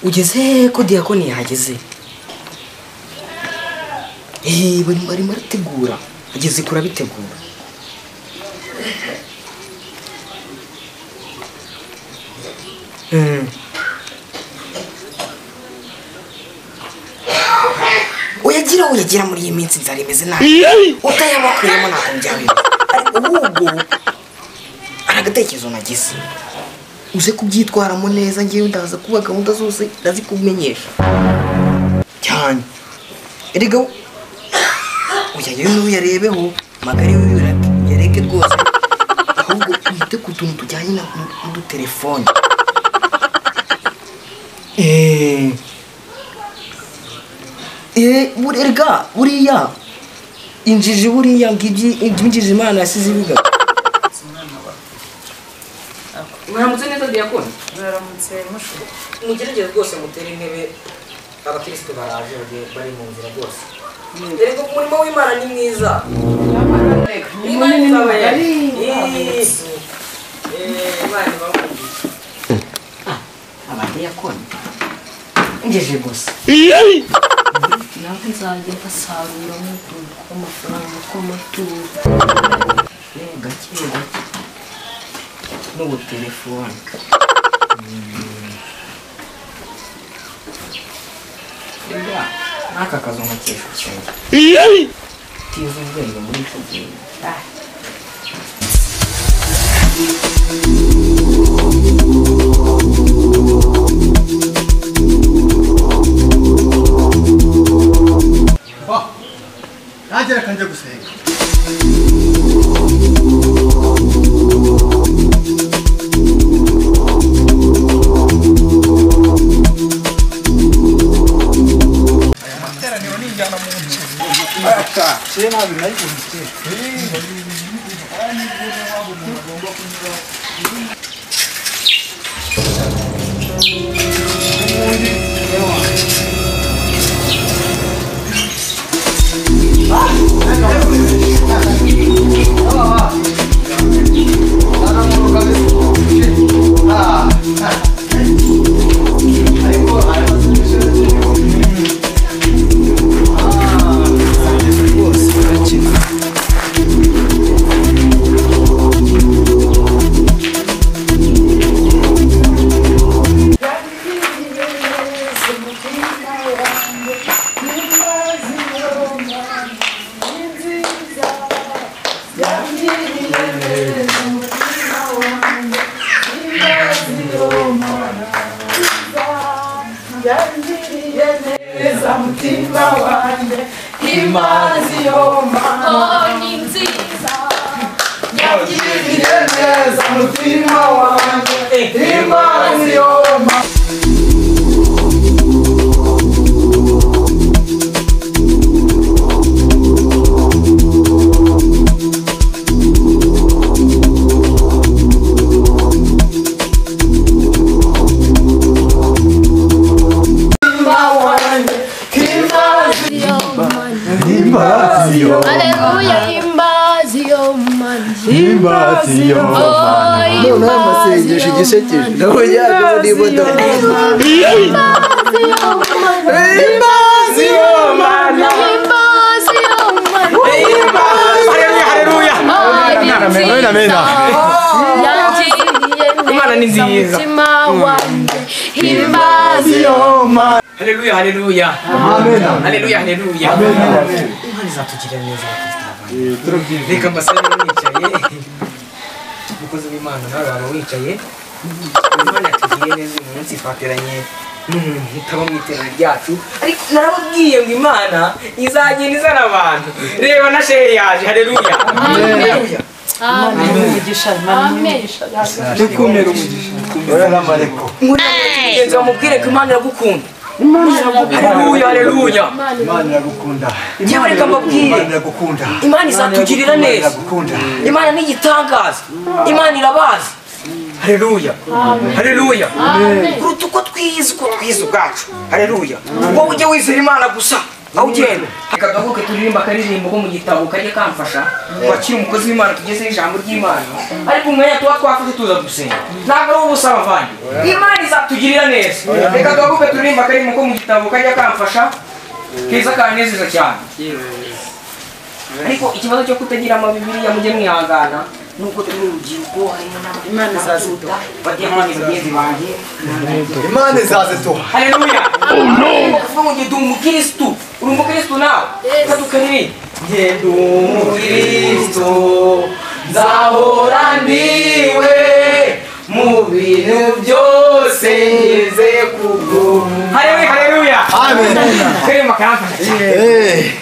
ugeze ko Diakoni yahageze bari marategura ageze kurabitegura uyagira muri iyi minsi nzari imeze nabi utayabakuyemo nako njyawe ubwo aragatekerezo nagize uze kubyitwaramo neza ngiye ndaza kuba gahunda zose ndazikumenyesha cyane erega uyaye n'uyarebeho magari yareke rwose ahubwo umute ku tuntu tujyanye n'udutelefone erega buriya injiji buriya ngibyi Imana yasize ibiga Mwaramutse neza Diakoni? Mwaramutse musho. Mugerageze rwose mutere intebe abakristo baraje bari mu nzira rwose. Erega umurimo w'Imana ni mwiza. Imana ni bari. Imana bamugisha. Abadiakoni. Ngeje gusa. Nawe nzajya basarura amafaranga kw'amaturo. Gake no telefone. Erega naka kazo nkakesha cyane. Tizo ubwenge muri cyo gihe. Najya kanje gusenga. Haleluya, haleluya. Amen. Haleluya, haleluya. Amen. Imana izatugirira neza abakristo. Reka mbasane nicaye. Mukozi w'Imana nawe baba wicaye. Imana yatugiriye neza uyu munsi twateranye n'umuntu mu iterano ryacu. Ariko narababwiye ngo Imana izagenda izana abantu. Reba na shehe yaje. Haleluya. Haleluya. Mugenzi wamubwire ko Imana iragukunda. haleluya haleluya Imana iragukunda. Njyewe reka mbabwire Imana iragukunda. Imana izatugirira neza Imana ni igitangaza Imana irabazi haleluya haleluya kuruta uko twize ubwacu haleluya wowe ujye wizera Imana gusa aho ugenda reka duhaguruke turirimba akaririmbo ko mu gitabo kajya kamfasha twakira umukozi w'Imana tugezeho ijambo ry'Imana ariko umwanya tuba twafashe tuza gusenga ntabwo ari ubusa abavandi Imana izatugirira neza reka duhaguruke turirimba akaririmbo ko mu gitabo kajya kamfasha keza kanezeza cyane ariko ikibazo cyo kutagira amabibiriya mujye mwihangana nuko turi urubyiruko harimo n'Imana izazuta bagiye kwani bagenzi banjye Imana izazetuha. haleluya kuvuga ngo ndi umukristo uri umukristo nawe kadukanire ngende umukristo nzahora ndiwe mu bintu byose ngeze kubwo haleluya Amen. Kema karamfasha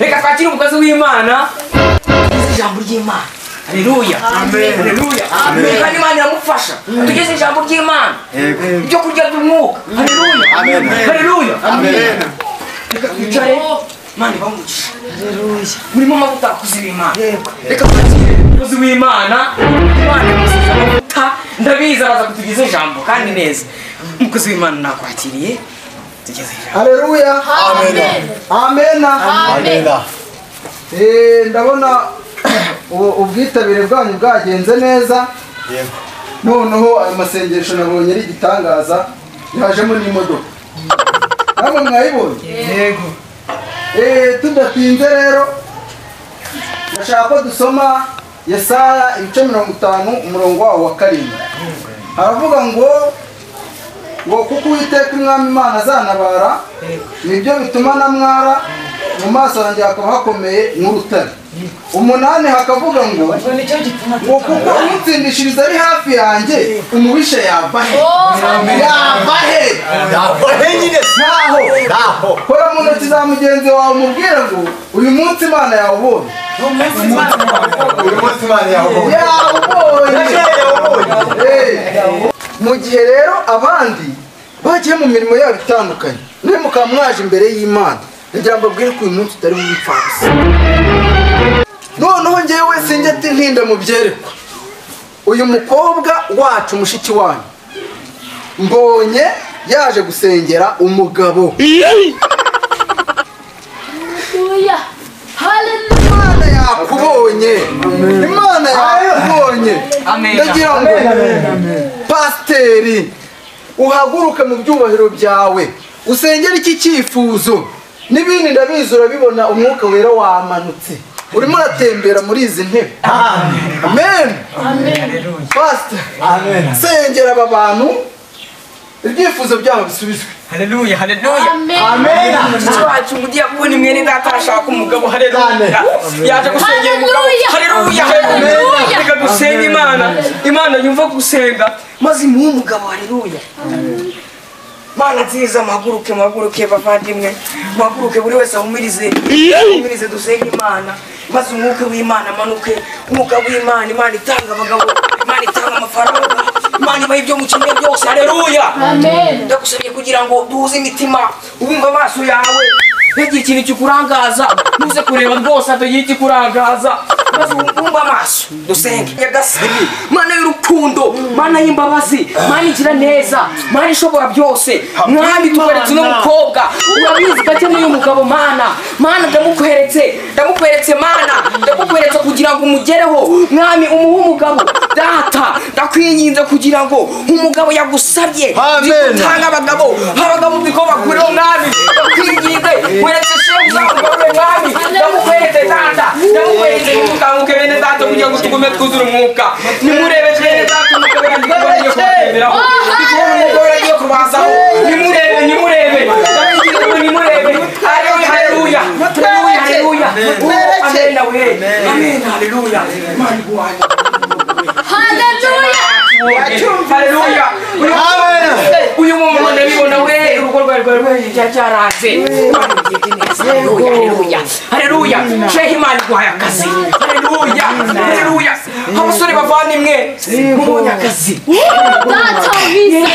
reka twakire umukozi w'Imana ijambo ry'Imana haleluya haleluya kandi Imana iramufasha tugeze ijambo ry'Imana ibyo kurya by'umwuka haleluya haleluya reka twicare Imana ibamugisha murimo amavuta akoze w'Imana reka twakire umukozi w'Imana Imana imusize amavuta ndabizi araza kutugeza ijambo kandi neza umukozi w'Imana nakwakiriye tugeze ijambo Haleluya. Amen. Amen. Ndabona ubwitabire bwanyu bwagenze neza. Yego. Noneho ayo masengesho nabonye ari igitangaza yajemo n'imodoka. Namwe mwayibonye? Yego. Tudatinze rero ndashaka ko dusoma Yesaya ibice 50 umurongo wawo wa 7. Haravuga ngo kuko Uwiteka Umwami Imana azanabara nibyo bituma namwara mu maso yanjye hakaba hakomeye nk'urutare. 8 hakavuga ngo kuko umutsindishiriza ari hafi yanjye umubisha yabahe nyine naho kora mu ntoki za mugenzi wawe umubwira ngo uyu munsi Imana yawubonye mu gihe rero abandi bagiye mu mirimo yabo itandukanye mwe mukaba mwaje imbere y'Imana ndagira ngo mbabwire ko uyu munsi utari w'ipfasi noneho njyewe sinjye ati ntinda mu byerekwa uyu mukobwa wacu mushiki wanyu mbonye yaje gusengera umugabo Imana yakubonye Imana yakubonye ndagira ngo pasiteri uhaguruke mu byubahiro byawe usengera iki cyifuzo n'ibindi ndabizi urabibona umwuka wera wamanutse urimo uratembera muri izi ntebe amen pasiteri sengera aba bantu ibyifuzo byabo bisubizwe haleluya haleluya amen twacu mugiye kubona imwene data ashaka umugabo haleluya yaje gusengera umugabo haleluya haleluya reka gusenga Imana yumva gusenga maze mu umugabo haleluya Mana nziza muhaguruke bavandimwe muhaguruke buri wese ahumirize dusenga Imana maze umwuka w'Imana amanuke umwuka w'Imana Imana itanga abagabo Imana itanga amafaranga Imana ibaha ibyo mukeneye byose haleluya ndagusabye kugira ngo duhuze imitima ubumva amaso yawe ntagira ikintu kikurangaza nuze kureba rwose atagira ikikurangaza maze umva amaso dusenge nyagasani Mana y'urukundo Mana y'imbabazi Mana igira neza Mana ishobora byose mwami tukaretse uno mukobwa urabizi ko akeneye umugabo Mana ndamukweretse Mana ndamukweretse kugira ngo umugereho mwami umuhe umugabo data ndakwinginze kugira ngo umugabo yagusabye gutanga abagabo biko bakuriho mwami ndakwinginze weretse shehu zawe mwami ndamukweretse data ndamukweretse mukanguke bene data kugira ngo tugume twuzure umwuka nimurebe bene data umugabo yagiye kubatemberaho umugabo yagiye kubazaho nimurebe haleluya amen haleluya haleluya uyu muntu ndabibona we urugo rwawe cyaraze haleluya shehe Imana iguhaye akazi haleluya abasore bavandimwe mubonye akazi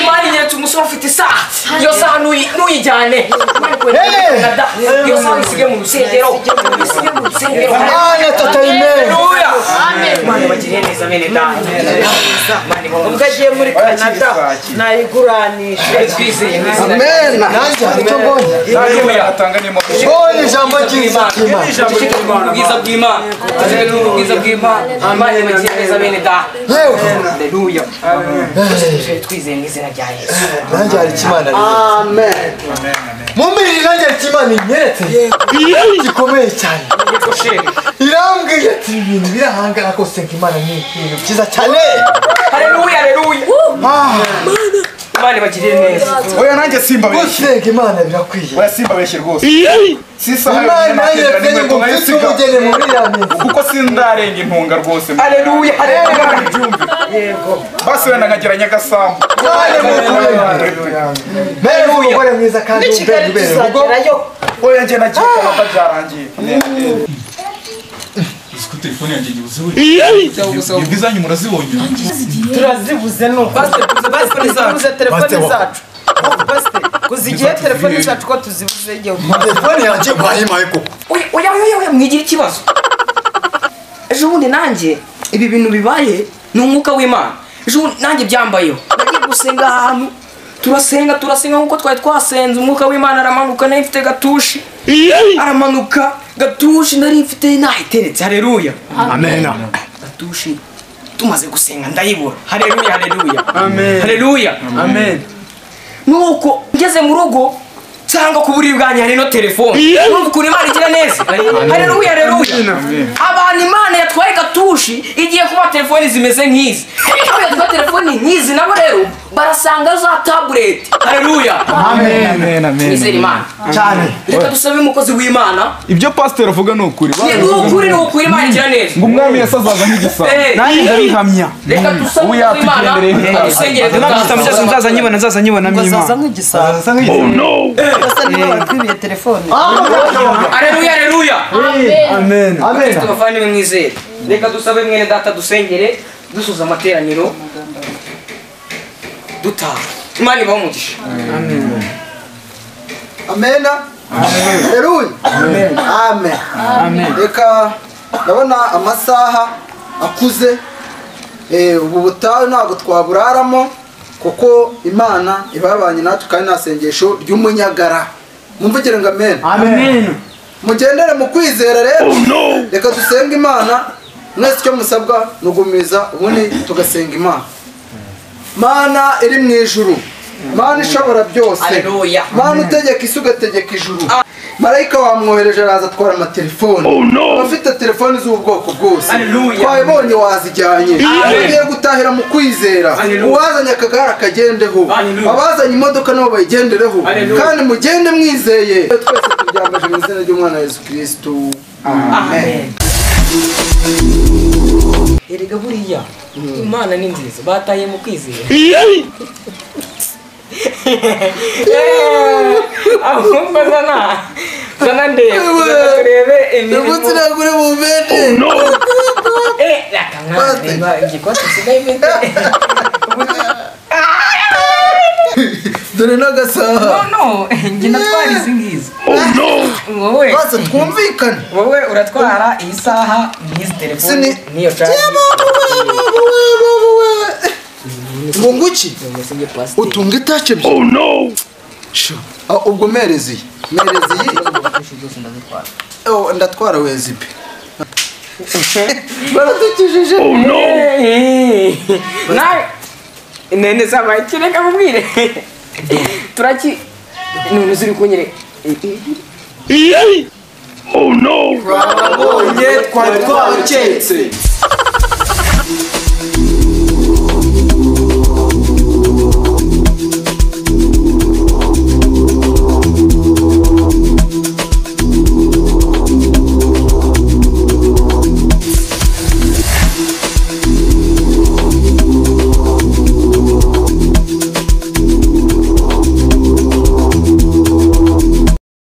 imana inyeretse umusore ufite isaha iyo saha ntuyijyane iyo saha uyisige mu rusengero imana bagiriye neza bene data ubwo agiye muri Canada nayiguranisha twizeye amen nanjye hari icyo mbonye mbonye ijambo ryiza ry'Imana ubwiza bw'Imana ubwiza bw'Imana imana bagiriye neza bene data haleluya twizeye mu izina rya Yesu nanjye hari ikimana amen mumbiri nanjye hari ikimana inyeretse gikomeye cyane irambwiye ati ibintu birahangana ko senga imana ni ibintu byiza cyane haleluya haleluya imana bagiriye neza oya nanjye simba beshe gusenga imana birakwiye oya simba beshe rwose sisa imana yateye ngo mfite ubugeni muri iriya minsi kuko sindarenga intunga rwose haleluya haleluya yego basi wenda nkagera Nyagasambu mbere umugore mwiza kandi ubere oya njye nagiye Canada byarangiye Isiko telefone yanjye yuzuye. Ibyo zanyu murazibonye. turazibuze nuko tuzibuze telefone zacu kuzigiye telefone zacu ko tuzibuze igihe telefone yanjye bayimaye koko oya mwigira ikibazo ejo bundi nanjye ibi bintu bibaye ni umwuka w'Imana ejo bundi nanjye byambayeho nagiye gusenga ahantu turasenga nkuko twari twasenze umwuka w'Imana aramanuka nayo ifite gatushi aramanuka gatushi nari ifite nahiteretse haleluya amen gatushi tumaze gusenga ndayibura haleluya haleluya amen haleluya amen nuko ngeze mu rugo cyangwa ku buriri bwanjye hari no telefone numva ukuntu Imana igira neza haleluya haleluya abantu Imana yatwaye gatushi igiye kuba telefone zimeze nk'izi aho yatwaye telefone nk'izi nabo rero barasanga za tablet haleluya amen amen nizera Imana cyane reka dusabe umukozi w'Imana ibyo pastor avuga ni ukuri ni ukuri Imana igira neza ngo umwami yasazaza nk'igisabo nanjye ndabihamya reka dusabe umukozi w'Imana dusengere nzaza nyibona bazaza nk'igisaza basa niba bakwibiye telefone haleluya haleluya amen amen tubavane mwizere reka dusabe mwene data dusengere dusuza amateraniro dutaha Imana ibahe umugisha amen haleluya amen reka ndabona amasaha akuze ubu butayu ntabwo twaburaramo kuko Imana ibabanye natwe kandi nasengesho ry'umunyagara mumvugire ngo amen mugendere mu kwizera rero reka dusenge Imana mwese icyo musabwa nugumiza ubundi tugasenga Imana Mana iri mu ijuru Mana ishobora byose Mana utegeka isi ugategeka ijuru marayika wamwohereje araza atwara amatelefone abafite telefone z'ubwoko bwose twabibonye wazijyanye ugiye gutahira mu kwizera uwazanye akagare akagendeho abazanye imodoka nabo bayigendereho kandi mugende mwizeye twese turyambaje mu izina ry'umwana Yesu Kristo amen erega buriya Imana ni nziza bataye mu kwizera ahubwo zana ndebe turebe imirimo kuri mu bende reka igikosi sigaye mfite dore n'agasaha no njye natwara izi ngizi wowe bose twumvikane wowe uratwara iyi saha n'izi telefone n'iyo caji ngo nguki utunga itace byo ubwo merezi ndatwara wezipe baradukijije nawe nene zabaye kireka mubwire turaki none ziri kunyere twabonye twari twabaketse